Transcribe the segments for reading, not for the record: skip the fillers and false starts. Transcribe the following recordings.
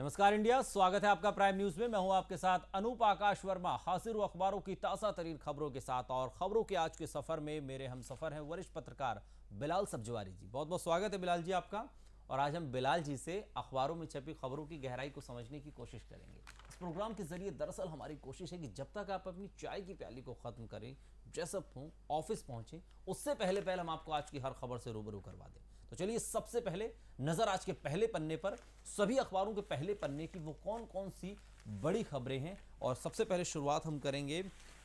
नमस्कार इंडिया, स्वागत है आपका प्राइम न्यूज में। मैं हूं आपके साथ अनूप आकाश वर्मा, हाजिर हूं अखबारों की ताजा तरीन खबरों के साथ। और खबरों के आज के सफर में मेरे हम सफर हैं वरिष्ठ पत्रकार बिलाल सब्जवारी जी। बहुत बहुत स्वागत है बिलाल जी आपका। और आज हम बिलाल जी से अखबारों में छपी खबरों की गहराई को समझने की कोशिश करेंगे। इस प्रोग्राम के जरिए दरअसल हमारी कोशिश है कि जब तक आप अपनी चाय की प्याली को खत्म करें, ड्रेसअप हों, ऑफिस पहुंचे, उससे पहले पहले हम आपको आज की हर खबर से रूबरू करवा दें। तो चलिए सबसे पहले नजर आज के पहले पन्ने पर, सभी अखबारों के पहले पन्ने की वो कौन कौन सी बड़ी खबरें हैं। और सबसे पहले शुरुआत हम करेंगे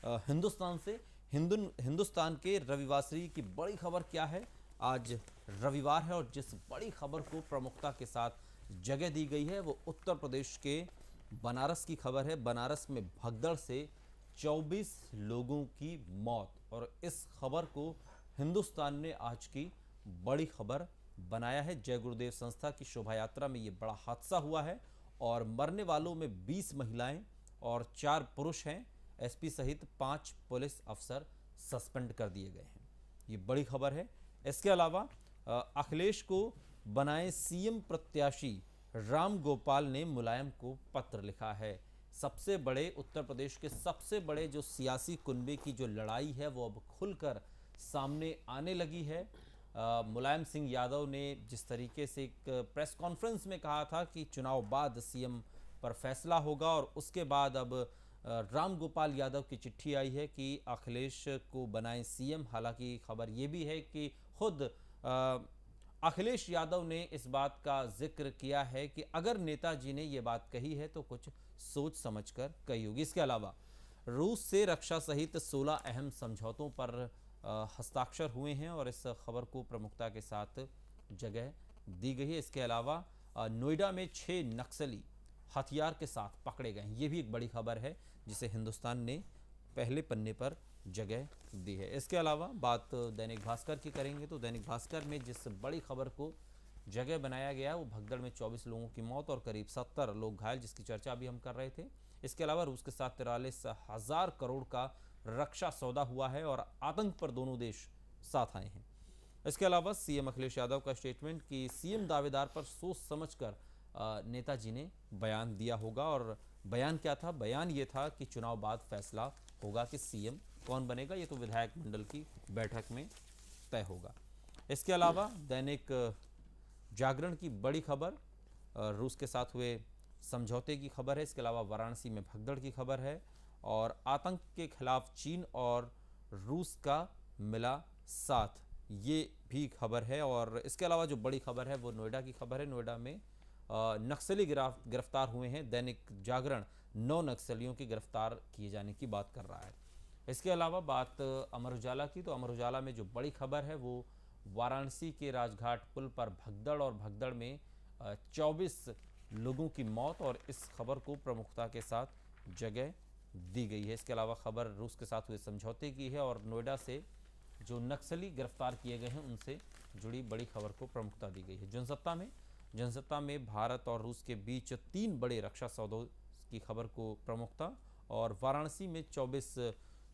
हिंदुस्तान से। हिंदुस्तान के रविवासरी की बड़ी खबर क्या है। आज रविवार है और जिस बड़ी खबर को प्रमुखता के साथ जगह दी गई है वो उत्तर प्रदेश के बनारस की खबर है। बनारस में भगदड़ से 24 लोगों की मौत, और इस खबर को हिंदुस्तान ने आज की बड़ी खबर बनाया है। जय गुरुदेव संस्था की शोभा यात्रा में यह बड़ा हादसा हुआ है और मरने वालों में 20 महिलाएं और 4 पुरुष हैं। एसपी सहित 5 पुलिस अफसर सस्पेंड कर दिए गए हैं। ये बड़ी खबर है। इसके अलावा अखिलेश को बनाए सीएम प्रत्याशी राम गोपाल ने मुलायम को पत्र लिखा है। सबसे बड़े उत्तर प्रदेश के सबसे बड़े जो सियासी कुनबे की जो लड़ाई है वो अब खुलकर सामने आने लगी है। मुलायम सिंह यादव ने जिस तरीके से एक प्रेस कॉन्फ्रेंस में कहा था कि चुनाव बाद सीएम पर फैसला होगा, और उसके बाद अब राम गोपाल यादव की चिट्ठी आई है कि अखिलेश को बनाए सीएम। हालांकि खबर ये भी है कि खुद अखिलेश यादव ने इस बात का जिक्र किया है कि अगर नेताजी ने यह बात कही है तो कुछ सोच समझकर कही होगी। इसके अलावा रूस से रक्षा सहित 16 अहम समझौतों पर हस्ताक्षर हुए हैं और इस खबर को प्रमुखता के साथ जगह दी गई है। इसके अलावा नोएडा में 6 नक्सली हथियार के साथ पकड़े गए हैं। ये भी एक बड़ी खबर है जिसे हिंदुस्तान ने पहले पन्ने पर जगह दी है। इसके अलावा बात दैनिक भास्कर की करेंगे तो दैनिक भास्कर में जिस बड़ी खबर को जगह बनाया गया है वो भगदड़ में 24 लोगों की मौत और करीब 70 लोग घायल, जिसकी चर्चा भी हम कर रहे थे। इसके अलावा रूस के साथ 43,000 करोड़ का रक्षा सौदा हुआ है और आतंक पर दोनों देश साथ आए हैं। इसके अलावा सीएम अखिलेश यादव का स्टेटमेंट कि सीएम दावेदार पर सोच समझकर नेताजी ने बयान दिया होगा। और बयान क्या था? बयान ये था कि चुनाव बाद फैसला होगा कि सीएम कौन बनेगा, ये तो विधायक मंडल की बैठक में तय होगा। इसके अलावा दैनिक जागरण की बड़ी खबर रूस के साथ हुए समझौते की खबर है। इसके अलावा वाराणसी में भगदड़ की खबर है और आतंक के खिलाफ चीन और रूस का मिला साथ, ये भी खबर है। और इसके अलावा जो बड़ी खबर है वो नोएडा की खबर है। नोएडा में नक्सली गिरफ्तार हुए हैं। दैनिक जागरण 9 नक्सलियों की गिरफ्तार किए जाने की बात कर रहा है। इसके अलावा बात अमर उजाला की, तो अमर उजाला में जो बड़ी खबर है वो वाराणसी के राजघाट पुल पर भगदड़, और भगदड़ में 24 लोगों की मौत, और इस खबर को प्रमुखता के साथ जगह दी गई है। इसके अलावा खबर रूस के साथ हुए समझौते की है और नोएडा से जो नक्सली गिरफ्तार किए गए हैं उनसे जुड़ी बड़ी खबर को प्रमुखता दी गई है। जनसत्ता में भारत और रूस के बीच 3 बड़े रक्षा सौदों की खबर को प्रमुखता, और वाराणसी में 24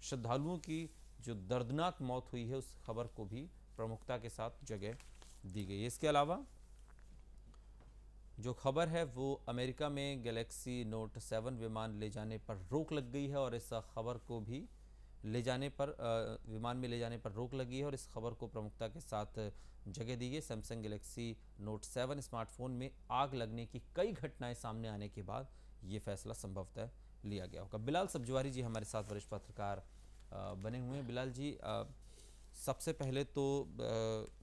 श्रद्धालुओं की जो दर्दनाक मौत हुई है उस खबर को भी प्रमुखता के साथ जगह दी गई है। इसके अलावा जो खबर है वो अमेरिका में गैलेक्सी नोट 7 विमान ले जाने पर रोक लग गई है, और इस खबर को भी विमान में ले जाने पर रोक लगी है, और इस खबर को प्रमुखता के साथ जगह दी गई। सैमसंग गैलेक्सी नोट 7 स्मार्टफोन में आग लगने की कई घटनाएं सामने आने के बाद ये फैसला संभवतः लिया गया होगा। बिलाल सब्जवारी जी हमारे साथ वरिष्ठ पत्रकार बने हुए हैं। बिलाल जी, सबसे पहले तो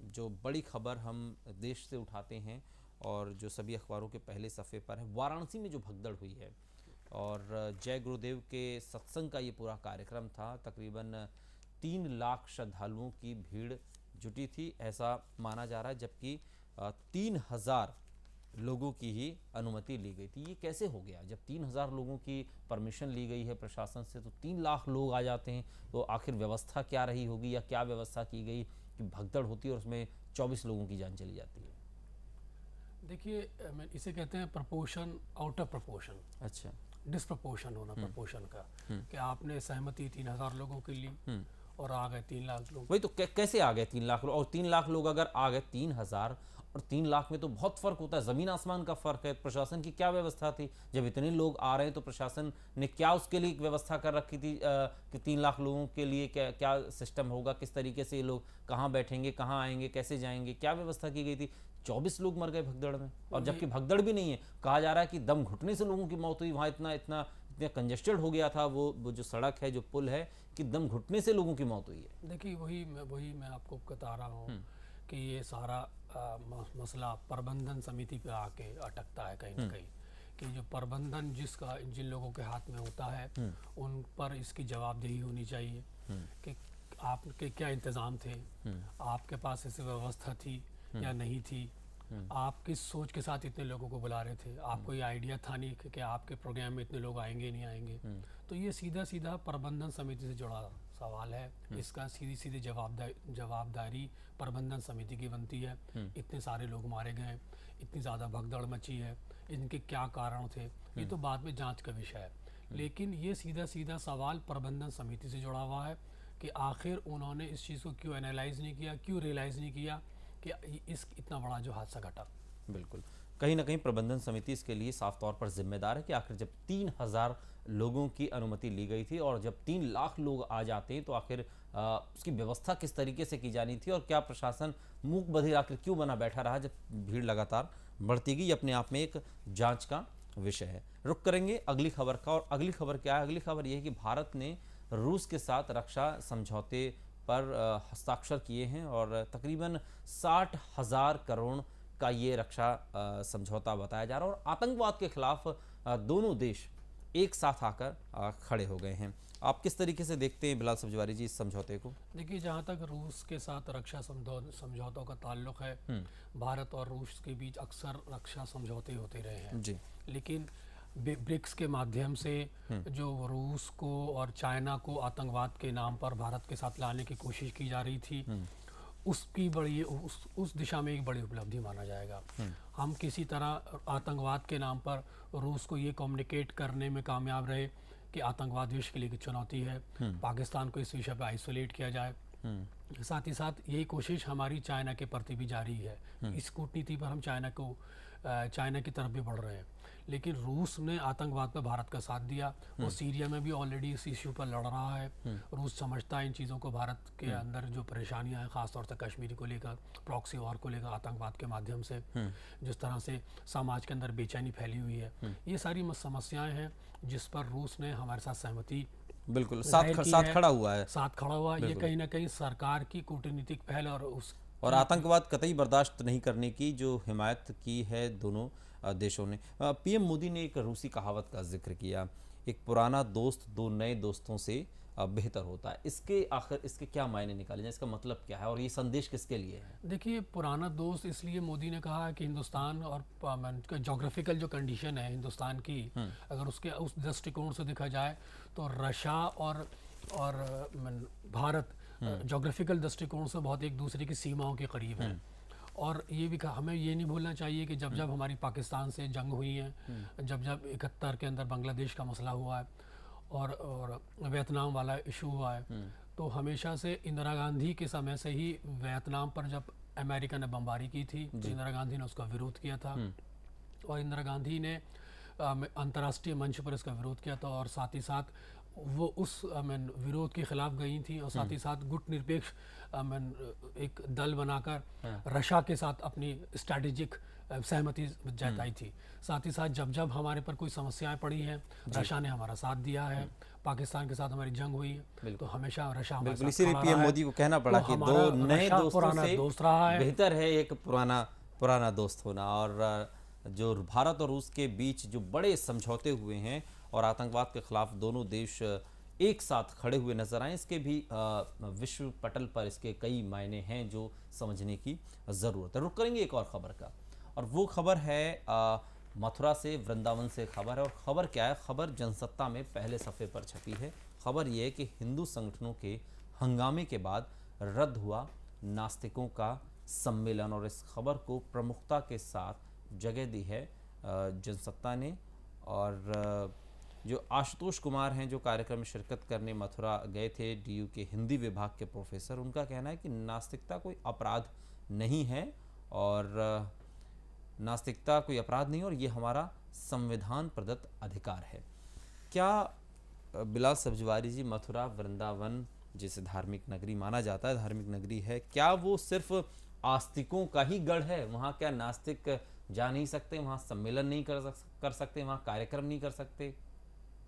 जो बड़ी खबर हम देश से उठाते हैं और जो सभी अखबारों के पहले सफ़े पर है, वाराणसी में जो भगदड़ हुई है और जय गुरुदेव के सत्संग का ये पूरा कार्यक्रम था। तकरीबन 3 लाख श्रद्धालुओं की भीड़ जुटी थी, ऐसा माना जा रहा है, जबकि 3000 लोगों की ही अनुमति ली गई थी। ये कैसे हो गया? जब 3000 लोगों की परमिशन ली गई है प्रशासन से तो 3 लाख लोग आ जाते हैं, तो आखिर व्यवस्था क्या रही होगी या क्या व्यवस्था की गई कि भगदड़ होती है और उसमें 24 लोगों की जान चली जाती है? देखिए, इसे कहते हैं प्रपोर्शन आउट ऑफ प्रपोर्शन। अच्छा। डिस्प्रपोर्शन होना प्रपोर्शन का, कि आपने सहमति 3000 लोगों की ली और आ गए 3 लाख लोग। वही तो कैसे आ गए 3 लाख लोग? और 3 लाख लोग अगर आ गए, 3,000 और 3 लाख में तो बहुत फर्क होता है, जमीन आसमान का फर्क है। प्रशासन की क्या व्यवस्था थी जब इतने लोग आ रहे हैं? तो प्रशासन ने क्या उसके लिए व्यवस्था कर रखी थी कि 3 लाख लोगों के लिए क्या क्या सिस्टम होगा, किस तरीके से ये लोग कहाँ बैठेंगे, कहाँ आएंगे, कैसे जाएंगे, क्या व्यवस्था की गई थी? 24 लोग मर गए भगदड़ में, और जबकि भगदड़ भी नहीं है, कहा जा रहा है कि दम घुटने से लोगों की मौत हुई। वहाँ इतना इतना इतना कंजेस्टेड हो गया था वो जो सड़क है, जो पुल है, कि दम घुटने से लोगों की मौत हुई है। देखिए वही मैं आपको बता रहा हूँ कि ये सारा मसला प्रबंधन समिति पे आके अटकता है कहीं ना कहीं, कि जो प्रबंधन जिन लोगों के हाथ में होता है उन पर इसकी जवाबदेही होनी चाहिए कि आपके क्या इंतज़ाम थे, आपके पास ऐसी व्यवस्था थी या नहीं थी, आप किस सोच के साथ इतने लोगों को बुला रहे थे, आपको ये आइडिया था नहीं कि आपके प्रोग्राम में इतने लोग आएंगे नहीं आएंगे। तो ये सीधा सीधा प्रबंधन समिति से जुड़ा सवाल है। इसका सीधी सीधी जवाबदारी प्रबंधन समिति की बनती है। इतने सारे लोग मारे गए, इतनी ज़्यादा भगदड़ मची है, इनके क्या कारण थे, ये तो बाद में जांच का विषय है। लेकिन ये सीधा सीधा सवाल प्रबंधन समिति से जुड़ा हुआ है कि आखिर उन्होंने इस चीज़ को क्यों एनालाइज नहीं किया, क्यों रियलाइज़ नहीं किया कि इस इतना बड़ा जो हादसा घटा। बिल्कुल, कहीं ना कहीं प्रबंधन समिति इसके लिए साफ तौर पर जिम्मेदार है कि आखिर जब 3,000 लोगों की अनुमति ली गई थी और जब 3 लाख लोग आ जाते हैं, तो आखिर उसकी व्यवस्था किस तरीके से की जानी थी, और क्या प्रशासन मूक बधिर आखिर क्यों बना बैठा रहा जब भीड़ लगातार बढ़ती गई? अपने आप में एक जांच का विषय है। रुक करेंगे अगली खबर का, और अगली खबर क्या है? अगली खबर यह है कि भारत ने रूस के साथ रक्षा समझौते पर हस्ताक्षर किए हैं, और तकरीबन 60,000 करोड़ का ये रक्षा समझौता बताया जा रहा है, और आतंकवाद के खिलाफ दोनों देश एक साथ आकर खड़े हो गए हैं। आप किस तरीके से देखते हैं बिलाल सब्जवारी जी इस समझौते को? देखिए, जहाँ तक रूस के साथ रक्षा समझौतों का ताल्लुक है, भारत और रूस के बीच अक्सर रक्षा समझौते होते रहे हैं जी। लेकिन ब्रिक्स के माध्यम से जो रूस को और चाइना को आतंकवाद के नाम पर भारत के साथ लाने की कोशिश की जा रही थी, उसकी बड़ी उस दिशा में एक बड़ी उपलब्धि माना जाएगा। हम किसी तरह आतंकवाद के नाम पर रूस को ये कम्युनिकेट करने में कामयाब रहे कि आतंकवाद विश्व के लिए एक चुनौती है, पाकिस्तान को इस विषय पर आइसोलेट किया जाए। साथ ही साथ यही कोशिश हमारी चाइना के प्रति भी जारी है। इस कूटनीति पर हम चाइना की तरफ भी बढ़ रहे हैं। लेकिन रूस ने आतंकवाद पर भारत का साथ दिया, और सीरिया में भी ऑलरेडी इस इश्यू पर लड़ रहा है। रूस समझता है इन चीज़ों को, भारत के अंदर जो परेशानियां हैं, ख़ासतौर से कश्मीर को लेकर, प्रॉक्सी वॉर को लेकर, आतंकवाद के माध्यम से जिस तरह से समाज के अंदर बेचैनी फैली हुई है, ये सारी समस्याएं हैं जिस पर रूस ने हमारे साथ सहमति बिल्कुल साथ खड़ा हुआ है। ये कहीं ना कहीं सरकार की कूटनीतिक पहल और आतंकवाद कतई बर्दाश्त नहीं करने की जो हिमायत की है दोनों देशों ने। पीएम मोदी ने एक रूसी कहावत का जिक्र किया, एक पुराना दोस्त दो नए दोस्तों से बेहतर होता है। इसके क्या मायने निकाले जाए, इसका मतलब क्या है, और ये संदेश किसके लिए है? देखिए, पुराना दोस्त इसलिए मोदी ने कहा है कि हिंदुस्तान और जोग्राफिकल जो कंडीशन है हिंदुस्तान की, अगर उसके उस दृष्टिकोण से देखा जाए तो रशिया और भारत जोग्राफिकल दृष्टिकोण से बहुत एक दूसरे की सीमाओं के करीब हैं। और ये भी हमें ये नहीं भूलना चाहिए कि जब जब हमारी पाकिस्तान से जंग हुई है, जब जब 71 के अंदर बांग्लादेश का मसला हुआ है और वियतनाम वाला इशू हुआ है, तो हमेशा से इंदिरा गांधी के समय से ही वियतनाम पर जब अमेरिका ने बमबारी की थी तो इंदिरा गांधी ने उसका विरोध किया था, और इंदिरा गांधी ने अंतर्राष्ट्रीय मंच पर इसका विरोध किया था, और साथ ही साथ वो उस विरोध के खिलाफ गई थी, और साथ ही साथ गुट निरपेक्ष एक दल बनाकर रशिया के साथ अपनी स्ट्रैटेजिक सहमति जताई थी। साथ ही साथ जब जब हमारे पर कोई समस्याएं पड़ी हैं, रशिया ने हमारा साथ दिया है। पाकिस्तान के साथ हमारी जंग हुई है तो हमेशा रशिया हमारे साथ इसीलिए पीएम मोदी को कहना पड़ा कि दो नए दोस्तों से दोस्त रहा है, बेहतर है एक पुराना दोस्त होना। और जो भारत और रूस के बीच जो बड़े समझौते हुए हैं और आतंकवाद के खिलाफ दोनों देश एक साथ खड़े हुए नजर आए, इसके भी विश्व पटल पर इसके कई मायने हैं जो समझने की ज़रूरत है। रुक करेंगे एक और ख़बर का, और वो खबर है मथुरा से, वृंदावन से खबर है। और खबर क्या है? खबर जनसत्ता में पहले सफ़े पर छपी है। खबर ये है कि हिंदू संगठनों के हंगामे के बाद रद्द हुआ नास्तिकों का सम्मेलन, और इस खबर को प्रमुखता के साथ जगह दी है जनसत्ता ने। और जो आशुतोष कुमार हैं, जो कार्यक्रम में शिरकत करने मथुरा गए थे, डीयू के हिंदी विभाग के प्रोफेसर, उनका कहना है कि नास्तिकता कोई अपराध नहीं है और नास्तिकता कोई अपराध नहीं और ये हमारा संविधान प्रदत्त अधिकार है। क्या बिलाल सब्जवारी जी, मथुरा वृंदावन जिसे धार्मिक नगरी माना जाता है, धार्मिक नगरी है, क्या वो सिर्फ आस्तिकों का ही गढ़ है? वहाँ क्या नास्तिक जा नहीं सकते, वहाँ सम्मेलन नहीं कर सकते, वहाँ कार्यक्रम नहीं कर सकते?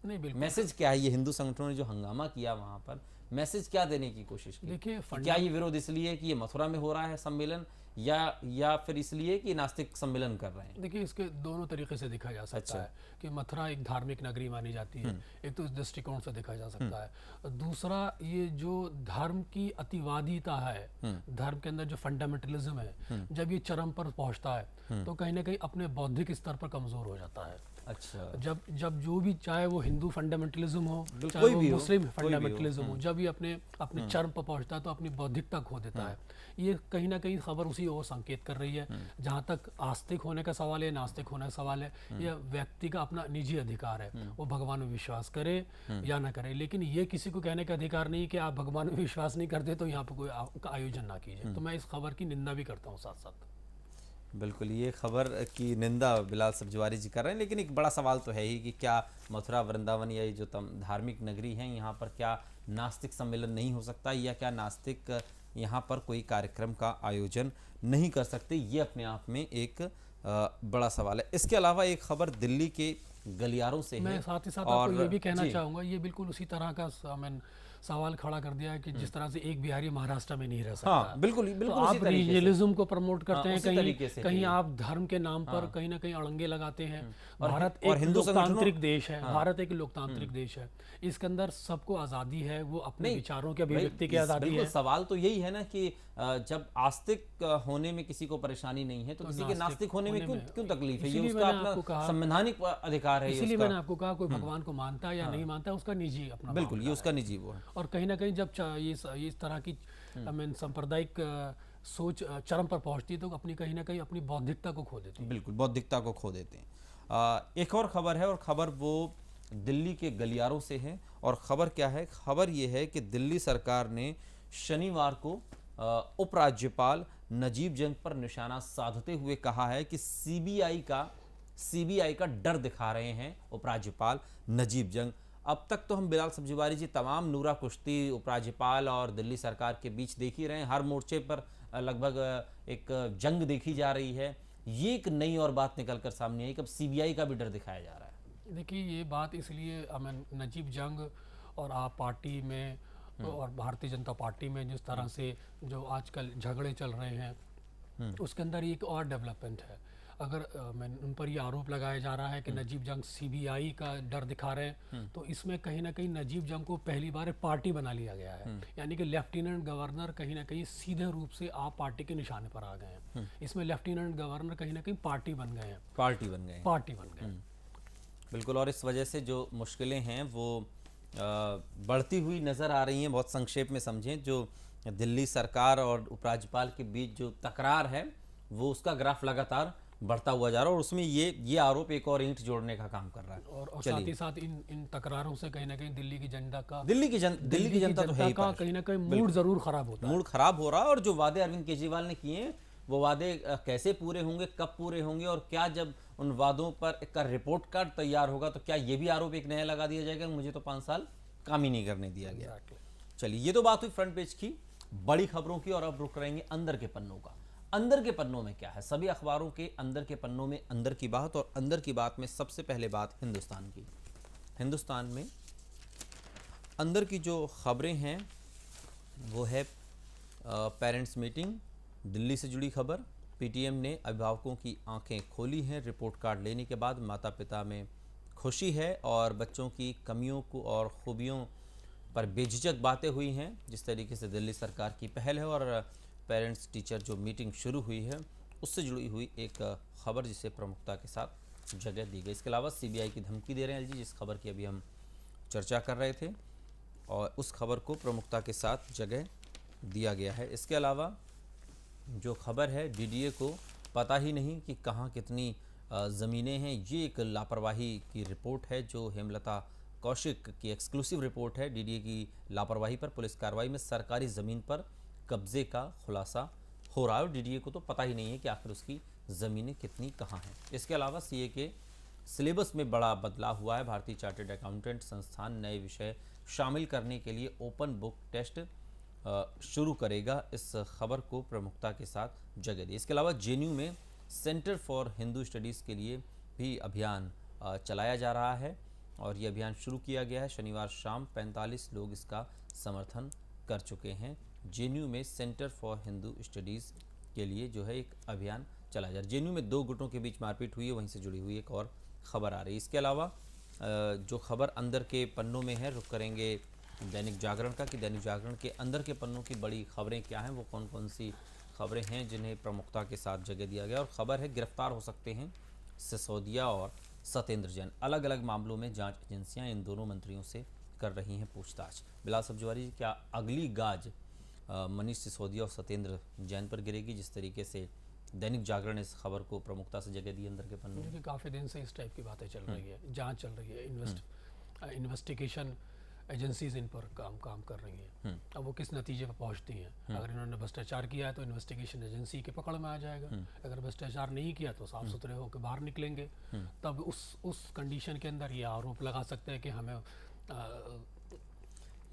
नहीं, बिल्कुल। मैसेज क्या है? ये हिंदू संगठनों ने जो हंगामा किया वहाँ पर, मैसेज क्या देने की कोशिश की? देखिए, क्या ये विरोध इसलिए कि ये मथुरा में हो रहा है सम्मेलन, या फिर इसलिए कि नास्तिक सम्मेलन कर रहे हैं? देखिए, इसके दोनों तरीके से देखा जा सकता है कि मथुरा एक धार्मिक नगरी मानी जाती है, एक तो इस दृष्टिकोण से देखा जा सकता है। दूसरा, ये जो धर्म की अतिवादिता है, धर्म के अंदर जो फंडामेंटलिज्म है, जब ये चरम पर पहुंचता है तो कहीं ना कहीं अपने बौद्धिक स्तर पर कमजोर हो जाता है। अच्छा, जब जो भी, चाहे वो हिंदू फंडामेंटलिज्म हो, चाहे कोई वो भी हो, मुस्लिम फंडामेंटलिज्म हो, जब ये अपने चरम पर पहुंचता है तो अपनी बौद्धिकता खो देता है। ये कहीं ना कहीं खबर उसी ओर संकेत कर रही है। जहाँ तक आस्तिक होने का सवाल है, नास्तिक होने का सवाल है, यह व्यक्ति का अपना निजी अधिकार है, वो भगवान में विश्वास करे या ना करे। लेकिन ये किसी को कहने का अधिकार नहीं कि आप भगवान में विश्वास नहीं करते तो यहाँ पर कोई आयोजन ना कीजिए। तो मैं इस खबर की निंदा भी करता हूँ साथ साथ। बिल्कुल, ये खबर की निंदा बिलाल सब्जवारी जी कर रहे हैं, लेकिन एक बड़ा सवाल तो है ही कि क्या मथुरा वृंदावन या ये जो धार्मिक नगरी है, यहाँ पर क्या नास्तिक सम्मेलन नहीं हो सकता, या क्या नास्तिक यहाँ पर कोई कार्यक्रम का आयोजन नहीं कर सकते? ये अपने आप में एक बड़ा सवाल है। इसके अलावा एक खबर दिल्ली के गलियारों से मैं है, साथ ही साथ आपको ये भी कहना चाहूँगा, ये बिल्कुल उसी तरह का सवाल खड़ा कर दिया है कि जिस तरह से एक बिहारी महाराष्ट्र में नहीं रह सकता। हाँ, बिल्कुल तो बिल्कुल आप रीजनलिज्म को प्रमोट करते हैं, कहीं आप धर्म के नाम पर कहीं ना कहीं अड़ंगे लगाते हैं। भारत एक लोकतांत्रिक देश है, भारत एक लोकतांत्रिक देश है, इसके अंदर सबको आज़ादी है, वो अपने विचारों की अभिव्यक्ति की आज़ादी है। सवाल तो यही है ना कि जब आस्तिक होने में किसी को परेशानी नहीं है तो किसी के नास्तिक होने में क्यों तकलीफ है? ये उसका अपना संवैधानिक अधिकार है। इसीलिए मैंने आपको कहा, कोई भगवान को मानता है या नहीं मानता है, उसका निजी अपना, बिल्कुल, ये उसका निजी वो है। और कहीं ना कहीं जब ये इस तरह की सांप्रदायिक सोच चरम पर पहुंचती है तो अपनी कहीं ना कहीं अपनी बौद्धिकता को खो देती है। बिल्कुल, बौद्धिकता को खो देते हैं। एक और खबर है, और खबर वो दिल्ली के गलियारों से है। और खबर क्या है? खबर ये है कि दिल्ली सरकार ने शनिवार को उपराज्यपाल नजीब जंग पर निशाना साधते हुए कहा है कि सीबीआई का डर दिखा रहे हैं उपराज्यपाल नजीब जंग। अब तक तो हम बिलाल सब्जवारी जी तमाम नूरा कुश्ती उपराज्यपाल और दिल्ली सरकार के बीच देख ही रहे हैं, हर मोर्चे पर लगभग एक जंग देखी जा रही है। ये एक नई और बात निकलकर सामने आई कि अब सीबीआई का भी डर दिखाया जा रहा है। देखिए, ये बात इसलिए नजीब जंग और आप पार्टी में और भारतीय जनता पार्टी में जिस तरह से जो आजकल झगड़े चल रहे हैं, उसके अंदर एक और डेवलपमेंट है। अगर उन पर ये आरोप लगाया जा रहा है कि नजीब जंग सीबीआई का डर दिखा रहे हैं, तो इसमें कहीं ना कहीं नजीब जंग को पहली बार एक पार्टी बना लिया गया है। यानी कि लेफ्टिनेंट गवर्नर कहीं ना कहीं सीधे रूप से आप पार्टी के निशाने पर आ गए हैं। इसमें लेफ्टिनेंट गवर्नर कहीं ना कहीं पार्टी बन गए हैं। बिल्कुल, और इस वजह से जो मुश्किलें हैं वो बढ़ती हुई नज़र आ रही हैं। बहुत संक्षेप में समझें, जो दिल्ली सरकार और उपराज्यपाल के बीच जो तकरार है वो उसका ग्राफ लगातार बढ़ता हुआ जा रहा है, और उसमें ये आरोप एक और ईंट जोड़ने का काम कर रहा है। और साथ ही साथ इन तकरारों से कहीं ना कहीं दिल्ली की जनता का तो है ही का कहीं ना कहीं मूड जरूर खराब होता है। मूड खराब हो रहा है, और जो वादे अरविंद केजरीवाल ने किए हैं वो वादे कैसे पूरे होंगे, कब पूरे होंगे, और क्या जब उन वादों पर एक रिपोर्ट कार्ड तैयार होगा तो क्या ये भी आरोप एक नया लगा दिया जाएगा, मुझे तो 5 साल काम ही नहीं करने दिया गया। चलिए, ये तो बात हुई फ्रंट पेज की बड़ी खबरों की, और अब रुक रहेंगे अंदर के पन्नों का। अंदर के पन्नों में क्या है? सभी अखबारों के अंदर के पन्नों में अंदर की बात, और अंदर की बात में सबसे पहले बात हिंदुस्तान की। हिंदुस्तान में अंदर की जो खबरें हैं वो है पेरेंट्स मीटिंग, दिल्ली से जुड़ी खबर। पीटीएम ने अभिभावकों की आंखें खोली हैं, रिपोर्ट कार्ड लेने के बाद माता पिता में खुशी है, और बच्चों की कमियों को और खूबियों पर बेझिझक बातें हुई हैं। जिस तरीके से दिल्ली सरकार की पहल है, और पेरेंट्स टीचर जो मीटिंग शुरू हुई है उससे जुड़ी हुई एक खबर जिसे प्रमुखता के साथ जगह दी गई। इसके अलावा सीबीआई की धमकी दे रहे हैं एलजी, जिस खबर की अभी हम चर्चा कर रहे थे, और उस खबर को प्रमुखता के साथ जगह दिया गया है। इसके अलावा जो खबर है, डीडीए को पता ही नहीं कि कहाँ कितनी ज़मीनें हैं। ये एक लापरवाही की रिपोर्ट है जो हेमलता कौशिक की एक्सक्लूसिव रिपोर्ट है। डीडीए की लापरवाही पर पुलिस कार्रवाई में सरकारी ज़मीन पर कब्जे का खुलासा हो रहा है और डीडीए को तो पता ही नहीं है कि आखिर उसकी ज़मीनें कितनी कहाँ हैं। इसके अलावा सीए के सिलेबस में बड़ा बदलाव हुआ है। भारतीय चार्टर्ड अकाउंटेंट संस्थान नए विषय शामिल करने के लिए ओपन बुक टेस्ट शुरू करेगा। इस खबर को प्रमुखता के साथ जगह दी। इसके अलावा जेएनयू में सेंटर फॉर हिंदू स्टडीज़ के लिए भी अभियान चलाया जा रहा है और ये अभियान शुरू किया गया है। शनिवार शाम 45 लोग इसका समर्थन कर चुके हैं। जेएनयू में सेंटर फॉर हिंदू स्टडीज़ के लिए जो है एक अभियान चलाया जा रहा है। जेएनयू में 2 गुटों के बीच मारपीट हुई है, वहीं से जुड़ी हुई एक और खबर आ रही है। इसके अलावा जो खबर अंदर के पन्नों में है, रुख करेंगे दैनिक जागरण का कि दैनिक जागरण के अंदर के पन्नों की बड़ी खबरें क्या हैं, वो कौन कौन सी खबरें हैं जिन्हें प्रमुखता के साथ जगह दिया गया। और ख़बर है गिरफ्तार हो सकते हैं सिसोदिया और सत्येंद्र जैन। अलग अलग मामलों में जांच एजेंसियां इन दोनों मंत्रियों से कर रही हैं पूछताछ। बिलाल सब्जवारी जी, क्या अगली गाज मनीष सिसोदिया और सत्येंद्र जैन पर गिरेगी, जिस तरीके से दैनिक जागरण इस खबर को प्रमुखता से जगह दी अंदर के पन्नों में? काफ़ी दिन से इस टाइप की बातें चल रही है, जांच चल रही है, इन्वेस्टिगेशन एजेंसीज इन पर काम कर रही हैं। अब वो किस नतीजे पर पहुंचती हैं। अगर इन्होंने भ्रष्टाचार किया है तो इन्वेस्टिगेशन एजेंसी के पकड़ में आ जाएगा। अगर भ्रष्टाचार नहीं किया तो साफ सुथरे होकर बाहर निकलेंगे। तब उस कंडीशन के अंदर ये आरोप लगा सकते हैं कि हमें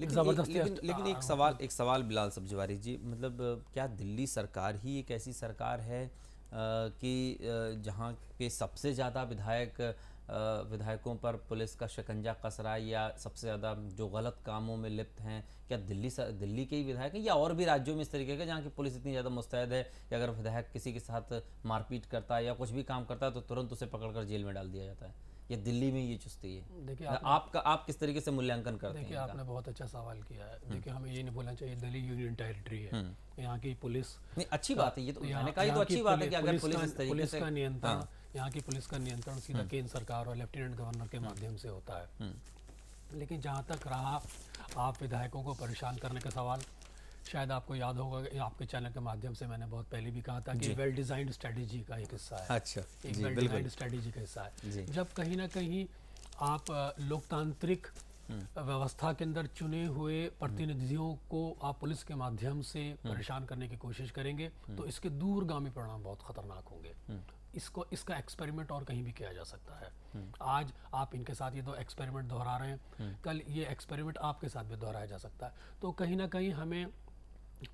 लेकिन एक सवाल बिलाल सब्जवारी जी, मतलब क्या दिल्ली सरकार ही एक ऐसी सरकार है कि जहाँ पे सबसे ज़्यादा विधायकों पर पुलिस का शिकंजा कस रहा है, या सबसे ज़्यादा जो गलत कामों में लिप्त हैं, क्या दिल्ली के ही विधायक हैं, या और भी राज्यों में इस तरीके का जहाँ की पुलिस इतनी ज़्यादा मुस्तैद है कि अगर विधायक किसी के साथ मारपीट करता है या कुछ भी काम करता है तो तुरंत उसे पकड़कर जेल में डाल दिया जाता है? या दिल्ली में ये चुस्ती है? देखिए आप किस तरीके से मूल्यांकन करते हैं? देखिए आपने बहुत अच्छा सवाल किया है। देखिए हमें ये नहीं भूलना चाहिए दिल्ली यूनियन टेरिटरी है। यहाँ की पुलिस नहीं, अच्छी बात है, ये तो मैंने कहा, ये तो अच्छी बात है कि अगर पुलिस इस तरीके से का नियंत्रण, यहाँ की पुलिस का नियंत्रण सीधा केंद्र सरकार और लेफ्टिनेंट गवर्नर के माध्यम से होता है। लेकिन जहाँ तक रहा आप विधायकों को परेशान करने का सवाल, शायद आपको याद होगा कि आपके चैनल के माध्यम से मैंने बहुत पहले भी कहा था कि वेल डिजाइंड स्ट्रेटेजी का एक हिस्सा है। अच्छा, एक वेल डिजाइंड स्ट्रेटेजी का हिस्सा है। जब कहीं ना कहीं आप लोकतांत्रिक व्यवस्था के अंदर चुने हुए प्रतिनिधियों को आप पुलिस के माध्यम से परेशान करने की कोशिश करेंगे तो इसके दूरगामी परिणाम बहुत खतरनाक होंगे। इसका एक्सपेरिमेंट और कहीं भी किया जा सकता है। आज आप इनके साथ ये तो एक्सपेरिमेंट दोहरा रहे हैं, कल ये एक्सपेरिमेंट आपके साथ भी दोहराया जा सकता है। तो कहीं ना कहीं हमें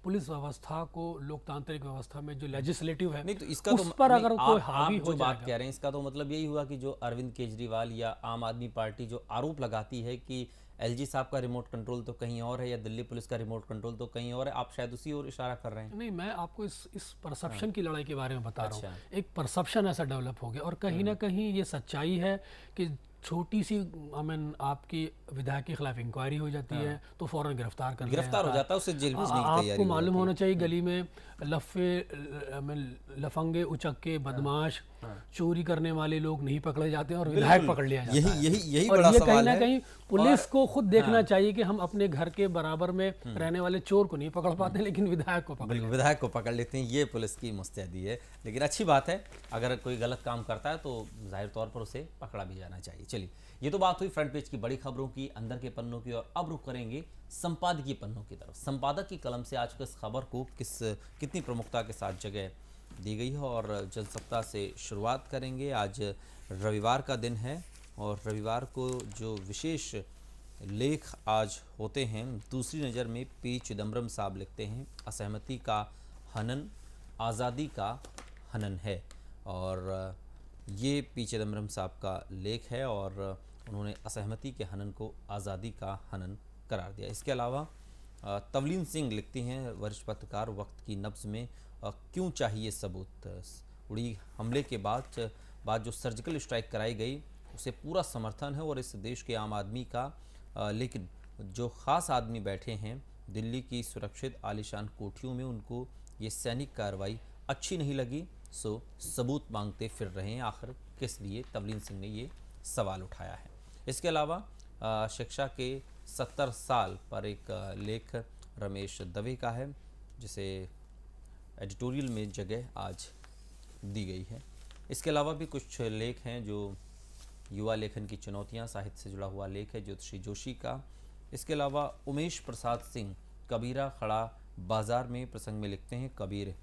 पुलिस व्यवस्था को, लोकतांत्रिक व्यवस्था में जो लेजिस्लेटिव है, नहीं तो इसका उस तो पर अगर कोई आप हावी हो जो बात जाएगा, कह रहे हैं इसका तो मतलब यही हुआ कि जो अरविंद केजरीवाल या आम आदमी पार्टी जो आरोप लगाती है कि एलजी साहब का रिमोट कंट्रोल तो कहीं और है या दिल्ली पुलिस का रिमोट कंट्रोल तो कहीं और है, आप शायद उसी ओर इशारा कर रहे हैं। नहीं, मैं आपको इस परसेप्शन की लड़ाई के बारे में बता रहा हूँ। एक परसेप्शन ऐसा डेवलप हो गया और कहीं ना कहीं ये सच्चाई है कि छोटी सी आपकी विधायक के खिलाफ इंक्वायरी हो जाती है तो फौरन गिरफ्तार हो जाता है, उससे जेल भेजने की तैयारी। आपको मालूम होना चाहिए गली में लफंगे, उचक्के, बदमाश, चोरी करने वाले लोग नहीं पकड़े जाते और विधायक पकड़ लिया जाता है। यही और बड़ा ये सवाल कहीं ना है। कहीं पुलिस को खुद देखना चाहिए कि हम अपने घर के बराबर में रहने वाले चोर को नहीं पकड़ पाते लेकिन विधायक को पकड़ विधायक को पकड़ लेते हैं। ये पुलिस की मुस्तैदी है, लेकिन अच्छी बात है अगर कोई गलत काम करता है तो जाहिर तौर पर उसे पकड़ा भी जाना चाहिए। चलिए, ये तो बात हुई फ्रंट पेज की बड़ी खबरों की, अंदर के पन्नों की, और अब रुख करेंगे संपादकीय पन्नों की तरफ। संपादक की कलम से आज की इस खबर को कितनी प्रमुखता के साथ जगह दी गई है और जनसत्ता से शुरुआत करेंगे। आज रविवार का दिन है और रविवार को जो विशेष लेख आज होते हैं, दूसरी नज़र में पी चिदम्बरम साहब लिखते हैं, असहमति का हनन आज़ादी का हनन है। और ये पी चिदम्बरम साहब का लेख है और उन्होंने असहमति के हनन को आज़ादी का हनन करार दिया। इसके अलावा तवलीन सिंह लिखती हैं, वरिष्ठ पत्रकार, वक्त की नब्ज़ में क्यों चाहिए सबूत। उड़ी हमले के बाद जो सर्जिकल स्ट्राइक कराई गई उसे पूरा समर्थन है और इस देश के आम आदमी का, लेकिन जो ख़ास आदमी बैठे हैं दिल्ली की सुरक्षित आलीशान कोठियों में, उनको ये सैनिक कार्रवाई अच्छी नहीं लगी, सो सबूत मांगते फिर रहे हैं। आखिर किस लिए? तवलीन सिंह ने ये सवाल उठाया है। इसके अलावा शिक्षा के 70 साल पर एक लेख रमेश दवे का है, जिसे एडिटोरियल में जगह आज दी गई है। इसके अलावा भी कुछ लेख हैं जो युवा लेखन की चुनौतियां, साहित्य से जुड़ा हुआ लेख है ज्योतिषी जोशी का। इसके अलावा उमेश प्रसाद सिंह कबीरा खड़ा बाजार में प्रसंग में लिखते हैं, कबीर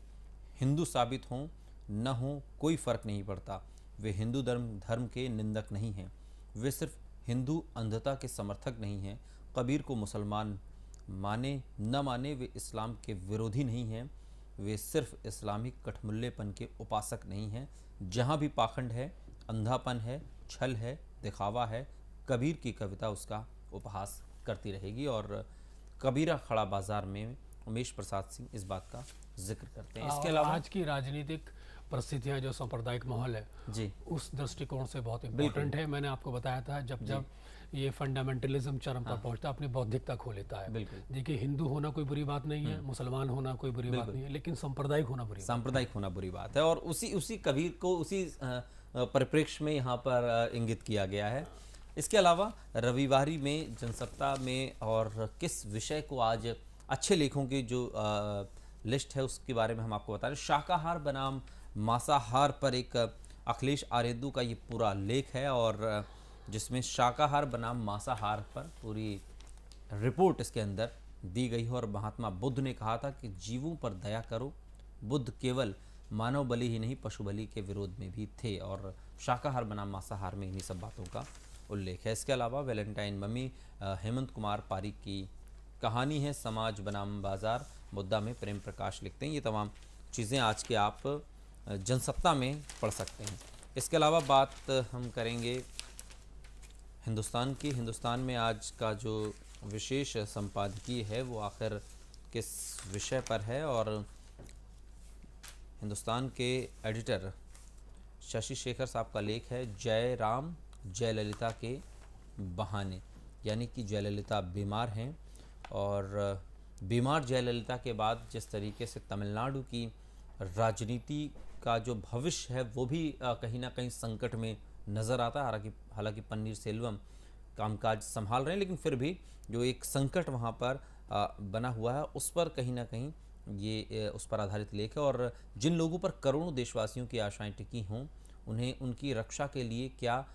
हिंदू साबित हों न हों कोई फ़र्क नहीं पड़ता, वे हिंदू धर्म के निंदक नहीं हैं, वे सिर्फ हिंदू अंधता के समर्थक नहीं हैं। कबीर को मुसलमान माने न माने वे इस्लाम के विरोधी नहीं हैं, वे सिर्फ इस्लामिक कठमुल्लेपन के उपासक नहीं हैं। जहाँ भी पाखंड है, अंधापन है, छल है, दिखावा है, कबीर की कविता उसका उपहास करती रहेगी। और कबीरा खड़ा बाजार में उमेश प्रसाद सिंह इस बात का जिक्र करते हैं। इसके अलावा आज की राजनीतिक परिस्थितियां जो सांप्रदायिक माहौल है जी, उस दृष्टिकोण से बहुत इम्पोर्टेंट है। मैंने आपको बताया था जब ये फंडामेंटलिज्म चरम पर पहुंचता है, अपनी बौद्धिकता खो लेता है। देखिए, हिंदु होना कोई बुरी बात नहीं है, मुसलमान होना कोई बुरी बात नहीं है, लेकिन सांप्रदायिक होना बुरी बात है। और उसी कबीर को उसी परिप्रेक्ष्य में यहाँ पर इंगित किया गया है। इसके अलावा रविवारी में, जनसत्ता में और किस विषय को आज अच्छे लेखों की जो लिस्ट है उसके बारे में हम आपको बता रहे हैं। शाकाहार बनाम मांसाहार पर एक अखिलेश आरेदू का ये पूरा लेख है और जिसमें शाकाहार बनाम मांसाहार पर पूरी रिपोर्ट इसके अंदर दी गई है। और महात्मा बुद्ध ने कहा था कि जीवों पर दया करो। बुद्ध केवल मानव बलि ही नहीं, पशु बलि के विरोध में भी थे और शाकाहार बनाम मांसाहार में इन्हीं सब बातों का उल्लेख है। इसके अलावा वैलेंटाइन मम्मी हेमंत कुमार पारिक की कहानी है, समाज बनाम बाजार, मुद्दा में प्रेम प्रकाश लिखते हैं। ये तमाम चीज़ें आज के आप जनसत्ता में पढ़ सकते हैं। इसके अलावा बात हम करेंगे हिंदुस्तान की। हिंदुस्तान में आज का जो विशेष संपादकीय है वो आखिर किस विषय पर है, और हिंदुस्तान के एडिटर शशि शेखर साहब का लेख है, जय राम जयललिता के बहाने। यानी कि जयललिता बीमार हैं और बीमार जयललिता के बाद जिस तरीके से तमिलनाडु की राजनीति का जो भविष्य है वो भी कहीं ना कहीं संकट में नज़र आता है। हालांकि पन्नीर सेल्वम कामकाज संभाल रहे हैं, लेकिन फिर भी जो एक संकट वहाँ पर बना हुआ है उस पर कहीं ना कहीं ये उस पर आधारित लेख है। और जिन लोगों पर करोड़ों देशवासियों की आशाएं टिकी हों, उन्हें उनकी रक्षा के लिए क्या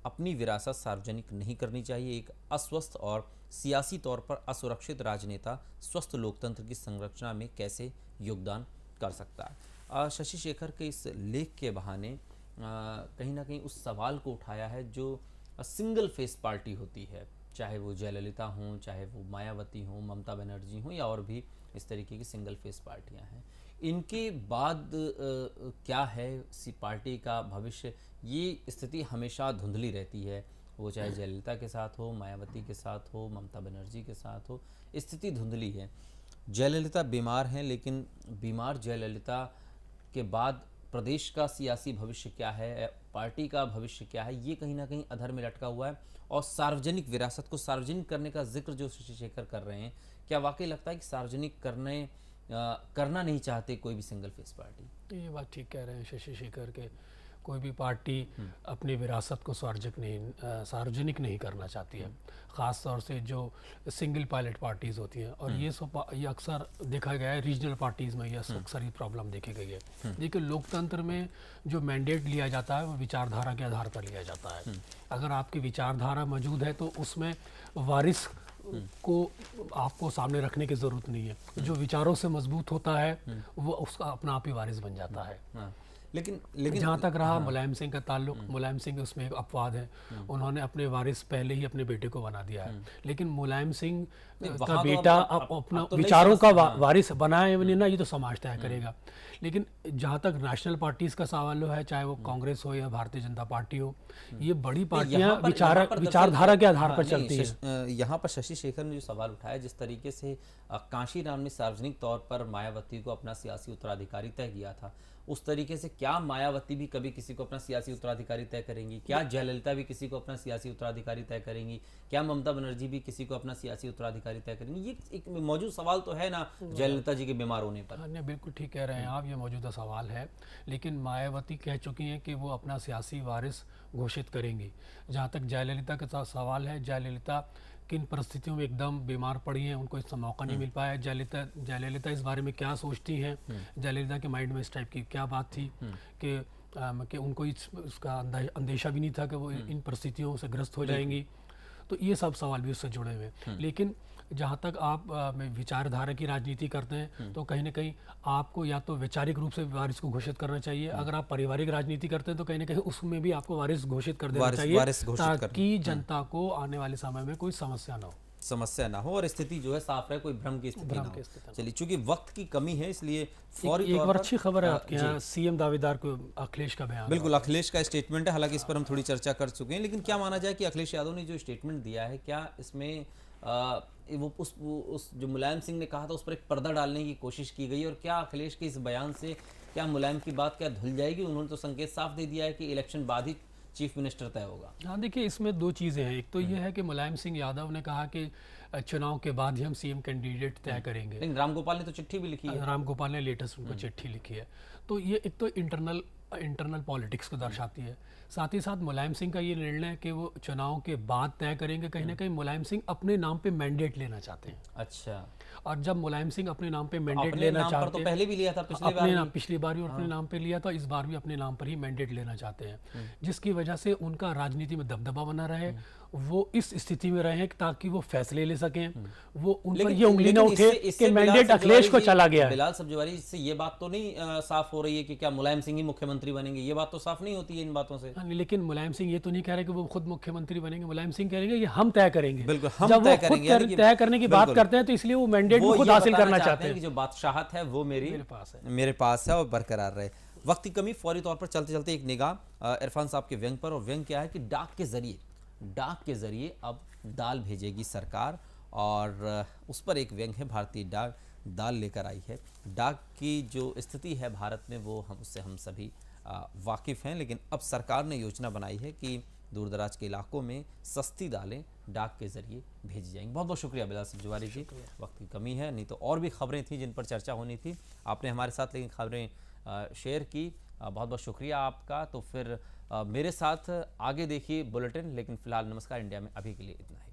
अपनी विरासत सार्वजनिक नहीं करनी चाहिए। एक अस्वस्थ और सियासी तौर पर असुरक्षित राजनेता स्वस्थ लोकतंत्र की संरचना में कैसे योगदान कर सकता है। शशि शेखर के इस लेख के बहाने कहीं ना कहीं उस सवाल को उठाया है जो सिंगल फेस पार्टी होती है, चाहे वो जयललिता हों, चाहे वो मायावती हों, ममता बनर्जी हों, या और भी इस तरीके की सिंगल फेस पार्टियां हैं। इनके बाद क्या है सी पार्टी का भविष्य, ये स्थिति हमेशा धुंधली रहती है। वो चाहे जयललिता के साथ हो, मायावती के साथ हो, ममता बनर्जी के साथ हो, स्थिति धुंधली है। जयललिता बीमार हैं, लेकिन बीमार जयललिता के बाद प्रदेश का सियासी भविष्य क्या है, पार्टी का भविष्य क्या है, ये कहीं ना कहीं अधर में लटका हुआ है। और सार्वजनिक विरासत को सार्वजनिक करने का जिक्र जो शशि शेखर कर रहे हैं, क्या वाकई लगता है कि सार्वजनिक करना नहीं चाहते कोई भी सिंगल फेस पार्टी? ये बात ठीक कह रहे हैं शशि शेखर के, कोई भी पार्टी अपनी विरासत को सार्वजनिक नहीं करना चाहती है, ख़ास तौर से जो सिंगल पायलट पार्टीज़ होती हैं। और ये अक्सर देखा गया है रीजनल पार्टीज़ में, ये अक्सर ये प्रॉब्लम देखी गई है। देखिए, लोकतंत्र में जो मैंडेट लिया जाता है वो विचारधारा के आधार पर लिया जाता है। अगर आपकी विचारधारा मौजूद है तो उसमें वारिस को आपको सामने रखने की ज़रूरत नहीं है। जो विचारों से मजबूत होता है वो उसका अपना आप ही वारिस बन जाता है। लेकिन जहाँ तक रहा मुलायम सिंह का ताल्लुक, मुलायम सिंह उसमें एक अपवाद है, उन्होंने अपने वारिस पहले ही अपने बेटे को बना दिया है। लेकिन मुलायम सिंह का बेटा अपना विचारों का वारिस बनाए नहीं ना, ये तो समाज तय करेगा। लेकिन जहाँ तक नेशनल पार्टीज का सवाल है, चाहे वो कांग्रेस हो या भारतीय जनता पार्टी हो, ये बड़ी पार्टियां विचारधारा के आधार पर चलती है। यहाँ पर शशि शेखर ने जो सवाल उठाया, जिस तरीके से कांशी राम ने सार्वजनिक तौर पर मायावती को अपना सियासी उत्तराधिकारी तय किया था, उस तरीके से क्या मायावती भी कभी किसी को अपना सियासी उत्तराधिकारी तय करेंगी? क्या जयललिता भी किसी को अपना सियासी उत्तराधिकारी तय करेंगी? क्या ममता बनर्जी भी किसी को अपना सियासी उत्तराधिकारी तय करेंगी? ये एक मौजूद सवाल तो है ना जयललिता जी के बीमार होने पर। नहीं, बिल्कुल ठीक कह रहे हैं आप, ये मौजूदा सवाल है। लेकिन मायावती कह चुकी हैं कि वो अपना सियासी वारिस घोषित करेंगी। जहाँ तक जयललिता का सवाल है, जयललिता किन परिस्थितियों में एकदम बीमार पड़ी हैं, उनको इसका मौका नहीं मिल पाया। जयललिता इस बारे में क्या सोचती हैं, जयललिता के माइंड में इस टाइप की क्या बात थी कि कि उनको उसका अंदेशा भी नहीं था कि वो इन परिस्थितियों से ग्रस्त हो जाएंगी। तो ये सब सवाल भी उससे जुड़े हुए हैं। लेकिन जहाँ तक आप विचारधारा की राजनीति करते हैं तो कहीं ना कहीं आपको या तो वैचारिक रूप से वारिस को घोषित करना चाहिए, अगर आप पारिवारिक राजनीति करते हैं तो कहीं ना कहीं उसमें भी आपको वारिस घोषित कर देना चाहिए, ताकि जनता को आने वाले समय में कोई समस्या ना हो और स्थिति जो है साफ रहे, कोई भ्रम की स्थिति ना हो। चलिए, चूंकि वक्त की कमी है इसलिए फौरी एक बार अच्छी खबर है आपके यहाँ, सीएम दावेदार को अखिलेश का बयान। बिल्कुल, अखिलेश का स्टेटमेंट है, हालांकि इस पर हम थोड़ी चर्चा कर चुके हैं, लेकिन क्या माना जाए कि अखिलेश यादव ने जो स्टेटमेंट दिया है, क्या इसमें वो उस जो मुलायम सिंह ने कहा था उस पर एक पर्दा डालने की कोशिश की गई, और क्या अखिलेश के इस बयान से क्या मुलायम की बात क्या धुल जाएगी? उन्होंने तो संकेत साफ दे दिया है कि इलेक्शन बाद ही चीफ मिनिस्टर तय होगा। हाँ, देखिए, इसमें दो चीज़ें हैं। एक तो ये है कि मुलायम सिंह यादव ने कहा कि चुनाव के बाद ही हम सीएम कैंडिडेट तय करेंगे, लेकिन राम गोपाल ने तो चिट्ठी भी लिखी है। राम गोपाल ने लेटेस्ट उनको चिट्ठी लिखी है। तो ये एक तो इंटरनल पॉलिटिक्स को दर्शाती है। साथ ही साथ मुलायम सिंह का ये निर्णय कि वो चुनाव के बाद तय करेंगे, कहीं ना कहीं मुलायम सिंह अपने नाम पे मैंडेट लेना चाहते हैं। अच्छा, और जब मुलायम सिंह अपने नाम पे मैंडेट लेना चाहते हैं, तो पहले भी लिया था, पिछली बार भी अपने नाम पे लिया था, इस बार भी अपने नाम पर ही मैंडेट लेना चाहते हैं, जिसकी वजह से उनका राजनीति में दबदबा बना रहे, वो इस स्थिति में रहे ताकि वो फैसले ले सकें, वो उन पर ये उंगली ना उठे कि मैंडेट अखिलेश को चला गया है। बिलाल सब्जवारी, इससे ये बात तो नहीं साफ हो रही है कि क्या मुलायम सिंह ही मुख्यमंत्री बनेंगे? ये बात तो साफ नहीं होती है इन बातों से। लेकिन मुलायम सिंह ये तो नहीं कह रहे कि वो खुद मुख्यमंत्री बनेंगे, मुलायम सिंह कह रहे हैं कि हम तय करेंगे। बिल्कुल, हम तय करेंगे। तय करने की बात करते हैं तो इसलिए वो मैंडेट खुद हासिल करना चाहते हैं कि जो बादशाहत है वो मेरे पास है और बरकरार रहे। वक्त की कमी, फौरी तौर पर चलते चलते एक निगाह इरफान साहब के व्यंग पर, और व्यंग क्या है कि डाक के जरिए अब दाल भेजेगी सरकार, और उस पर एक व्यंग है, भारतीय डाक दाल लेकर आई है। डाक की जो स्थिति है भारत में वो उससे हम सभी वाकिफ़ हैं, लेकिन अब सरकार ने योजना बनाई है कि दूर दराज के इलाकों में सस्ती दालें डाक के जरिए भेजी जाएंगी। बहुत बहुत शुक्रिया बिलाल सब्जवारी जी। वक्त की कमी है, नहीं तो और भी खबरें थी जिन पर चर्चा होनी थी, आपने हमारे साथ लेकिन खबरें शेयर की, बहुत बहुत शुक्रिया आपका। तो फिर मेरे साथ आगे देखिए बुलेटिन, लेकिन फिलहाल नमस्कार इंडिया में अभी के लिए इतना ही।